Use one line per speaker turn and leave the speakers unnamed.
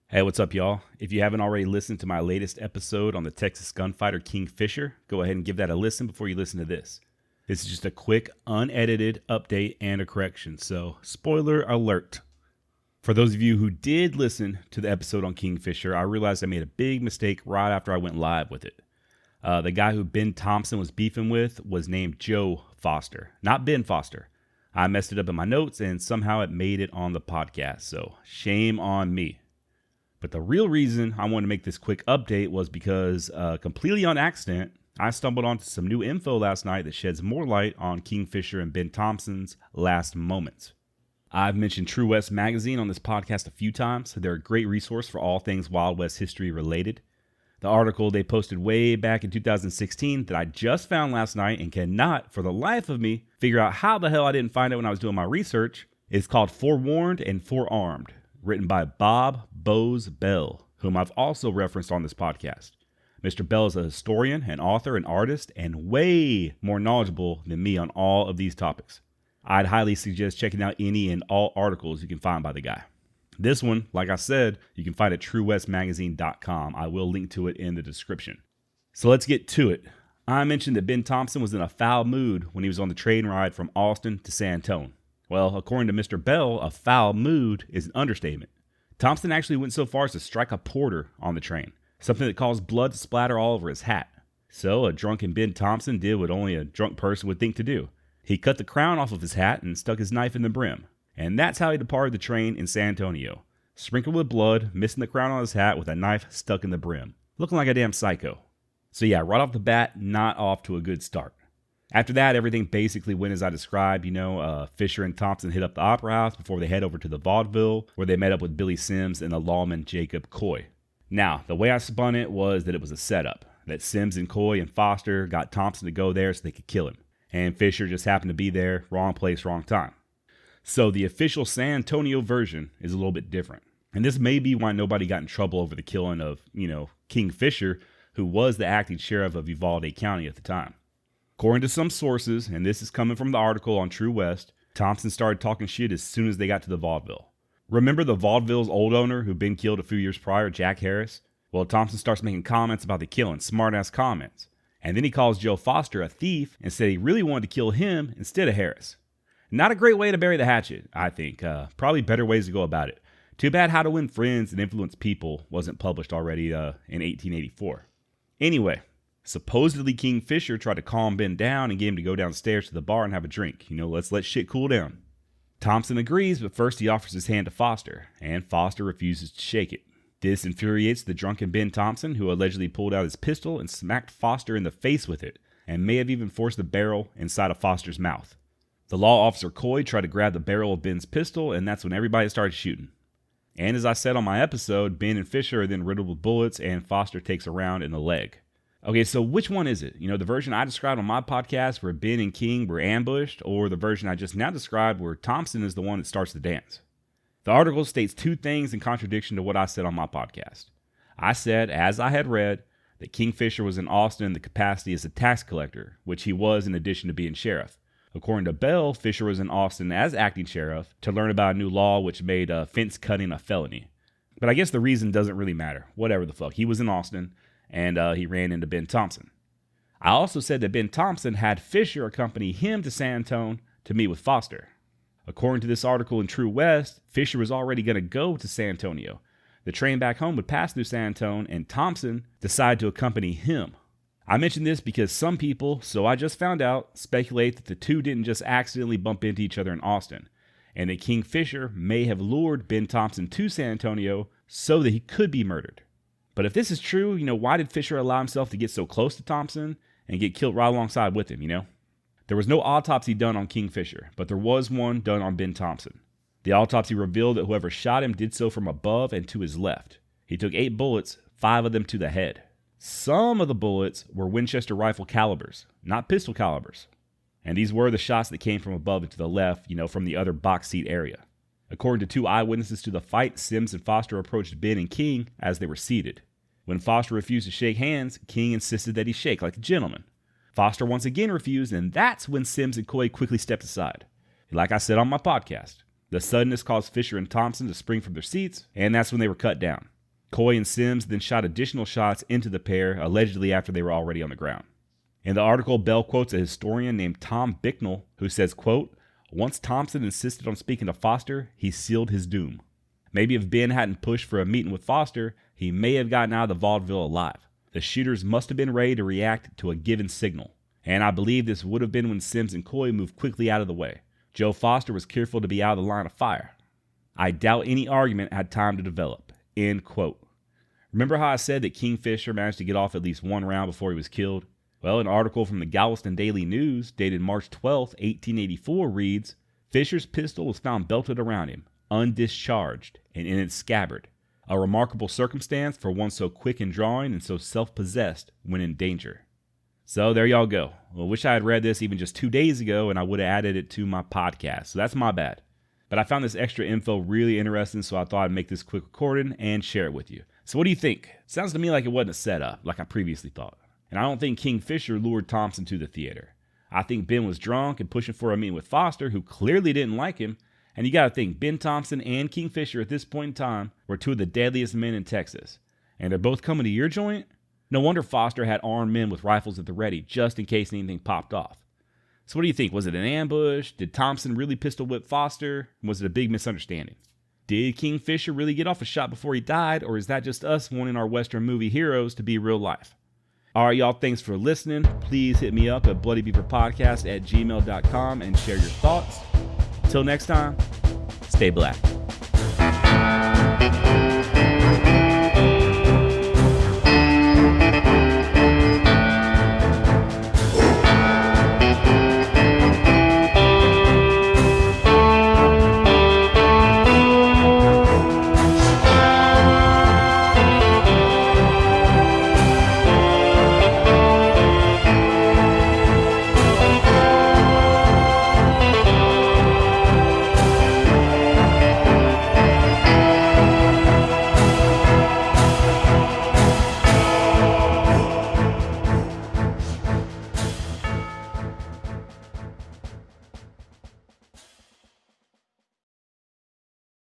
Hey, what's up, y'all? If you haven't already listened to my latest episode on the Texas gunfighter King Fisher, go ahead and give that a listen before you listen to this. This is just a quick, unedited update and a correction, so spoiler alert. For those of you who did listen to the episode on King Fisher, I realized I made a big mistake right after I went live with it. The guy who Ben Thompson was beefing with was named Joe Foster, not Ben Foster. I messed it up in my notes and somehow it made it on the podcast, so shame on me. But the real reason I wanted to make this quick update was because, completely on accident, I stumbled onto some new info last night that sheds more light on King Fisher and Ben Thompson's last moments. I've mentioned True West Magazine on this podcast a few times. They're a great resource for all things Wild West history related. The article they posted way back in 2016 that I just found last night and cannot, for the life of me, figure out how the hell I didn't find it when I was doing my research, is called Forewarned and Forearmed, written by Bob Boze Bell, whom I've also referenced on this podcast. Mr. Bell is a historian, an author, an artist, and way more knowledgeable than me on all of these topics. I'd highly suggest checking out any and all articles you can find by the guy. This one, like I said, you can find at truewestmagazine.com. I will link to it in the description. So let's get to it. I mentioned that Ben Thompson was in a foul mood when he was on the train ride from Austin to San Antonio. Well, according to Mr. Bell, a foul mood is an understatement. Thompson actually went so far as to strike a porter on the train, something that caused blood to splatter all over his hat. So a drunken Ben Thompson did what only a drunk person would think to do. He cut the crown off of his hat and stuck his knife in the brim. And that's how he departed the train in San Antonio. Sprinkled with blood, missing the crown on his hat with a knife stuck in the brim. Looking like a damn psycho. So yeah, right off the bat, not off to a good start. After that, everything basically went as I described. Fisher and Thompson hit up the Opera House before they head over to the vaudeville, where they met up with Billy Sims and the lawman Jacob Coy. Now, the way I spun it was that it was a setup, that Sims and Coy and Foster got Thompson to go there so they could kill him. And Fisher just happened to be there, wrong place, wrong time. So the official San Antonio version is a little bit different. And this may be why nobody got in trouble over the killing of, King Fisher, who was the acting sheriff of Uvalde County at the time. According to some sources, and this is coming from the article on True West, Thompson started talking shit as soon as they got to the vaudeville. Remember the vaudeville's old owner who'd been killed a few years prior, Jack Harris? Well, Thompson starts making comments about the killing, smart-ass comments. And then he calls Joe Foster a thief and said he really wanted to kill him instead of Harris. Not a great way to bury the hatchet, I think. Probably better ways to go about it. Too bad How to Win Friends and Influence People wasn't published already in 1884. Anyway, supposedly King Fisher tried to calm Ben down and get him to go downstairs to the bar and have a drink. Let's let shit cool down. Thompson agrees, but first he offers his hand to Foster, and Foster refuses to shake it. This infuriates the drunken Ben Thompson, who allegedly pulled out his pistol and smacked Foster in the face with it, and may have even forced the barrel inside of Foster's mouth. The law officer Coy tried to grab the barrel of Ben's pistol, and that's when everybody started shooting. And as I said on my episode, Ben and Fisher are then riddled with bullets, and Foster takes a round in the leg. Okay, so which one is it? The version I described on my podcast where Ben and King were ambushed, or the version I just now described where Thompson is the one that starts the dance? The article states two things in contradiction to what I said on my podcast. I said, as I had read, that King Fisher was in Austin in the capacity as a tax collector, which he was in addition to being sheriff. According to Bell, Fisher was in Austin as acting sheriff to learn about a new law which made fence cutting a felony. But I guess the reason doesn't really matter. Whatever the fuck. He was in Austin, and he ran into Ben Thompson. I also said that Ben Thompson had Fisher accompany him to San Antonio to meet with Foster. According to this article in True West, Fisher was already going to go to San Antonio. The train back home would pass through San Antonio, and Thompson decided to accompany him. I mentioned this because some people, so I just found out, speculate that the two didn't just accidentally bump into each other in Austin, and that King Fisher may have lured Ben Thompson to San Antonio so that he could be murdered. But if this is true, why did Fisher allow himself to get so close to Thompson and get killed right alongside with him, There was no autopsy done on King Fisher, but there was one done on Ben Thompson. The autopsy revealed that whoever shot him did so from above and to his left. He took 8 bullets, 5 of them to the head. Some of the bullets were Winchester rifle calibers, not pistol calibers. And these were the shots that came from above and to the left, from the other box seat area. According to 2 eyewitnesses to the fight, Sims and Foster approached Ben and King as they were seated. When Foster refused to shake hands, King insisted that he shake like a gentleman. Foster once again refused, and that's when Sims and Coy quickly stepped aside. Like I said on my podcast, the suddenness caused Fisher and Thompson to spring from their seats, and that's when they were cut down. Coy and Sims then shot additional shots into the pair, allegedly after they were already on the ground. In the article, Bell quotes a historian named Tom Bicknell, who says, quote, "Once Thompson insisted on speaking to Foster, he sealed his doom. Maybe if Ben hadn't pushed for a meeting with Foster, he may have gotten out of the vaudeville alive. The shooters must have been ready to react to a given signal. And I believe this would have been when Sims and Coy moved quickly out of the way. Joe Foster was careful to be out of the line of fire. I doubt any argument had time to develop." End quote. Remember how I said that Kingfisher managed to get off at least one round before he was killed? Well, an article from the Galveston Daily News dated March 12, 1884 reads, "Fisher's pistol was found belted around him, undischarged, and in its scabbard. A remarkable circumstance for one so quick in drawing and so self-possessed when in danger." So there y'all go. Well, wish I had read this even just 2 days ago and I would have added it to my podcast. So that's my bad. But I found this extra info really interesting, so I thought I'd make this quick recording and share it with you. So what do you think? Sounds to me like it wasn't a setup, like I previously thought. And I don't think Kingfisher lured Thompson to the theater. I think Ben was drunk and pushing for a meeting with Foster, who clearly didn't like him. And you gotta think, Ben Thompson and Kingfisher at this point in time were two of the deadliest men in Texas. And they're both coming to your joint? No wonder Foster had armed men with rifles at the ready, just in case anything popped off. So what do you think? Was it an ambush? Did Thompson really pistol whip Foster? Was it a big misunderstanding? Did Kingfisher really get off a shot before he died? Or is that just us wanting our Western movie heroes to be real life? All right, y'all, thanks for listening. Please hit me up at bloodybeaverpodcast@gmail.com and share your thoughts. Till next time, stay black.